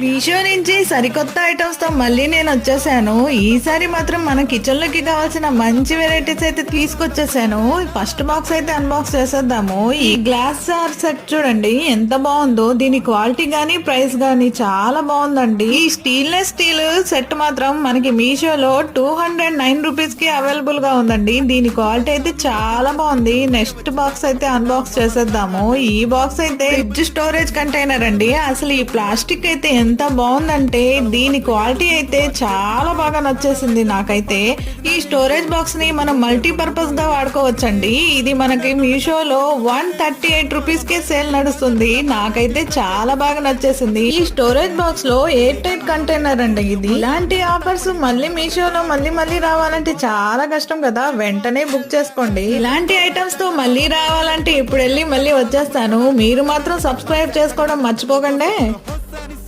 మీషో నుంచి సరికొత్త ఐటమ్స్ తో మళ్ళీ నేను వచ్చేసాను. ఈసారి మాత్రం మన కిచెన్ లోకి కావాల్సిన మంచి వెరైటీస్ అయితే తీసుకొచ్చేసాను. ఫస్ట్ బాక్స్ అయితే అన్బాక్స్ చేసేద్దాము. ఈ గ్లాస్ జార్ సెట్ చూడండి ఎంత బాగుందో. దీని క్వాలిటీ గానీ ప్రైస్ గానీ చాలా బాగుందండి. ఈ స్టీల్‌లెస్ స్టీల్ సెట్ మాత్రం మనకి మీషోలో 209 రూపీస్ కి అవైలబుల్ గా ఉందండి. దీని క్వాలిటీ అయితే చాలా బాగుంది. నెక్స్ట్ బాక్స్ అయితే అన్బాక్స్ చేసేద్దాము. ఈ బాక్స్ అయితే ఫ్రిడ్జ్ స్టోరేజ్ కంటైనర్ అండి. అసలు ఈ ప్లాస్టిక్ అయితే ఎంత బాగుందంటే దీని క్వాలిటీ అయితే చాలా బాగా నచ్చేసింది నాకైతే. ఈ స్టోరేజ్ బాక్స్ ని మనం మల్టీపర్పస్ గా వాడుకోవచ్చండి. ఇది మనకి మీషోలో 138 రూపీస్ కే సేల్ నడుస్తుంది. నాకైతే చాలా బాగా నచ్చేసింది. ఈ స్టోరేజ్ బాక్స్ లో ఎయిర్ టైట్ కంటైనర్ అండి ఇది. ఇలాంటి ఆఫర్స్ మళ్ళీ మీషోలో మళ్ళీ రావాలంటే చాలా కష్టం కదా. వెంటనే బుక్ చేసుకోండి. ఇలాంటి ఐటమ్స్ తో మళ్ళీ రావాలంటే ఇప్పుడు వెళ్ళి మళ్ళీ వచ్చేస్తాను. మీరు మాత్రం సబ్స్క్రైబ్ చేసుకోవడం మర్చిపోకండి.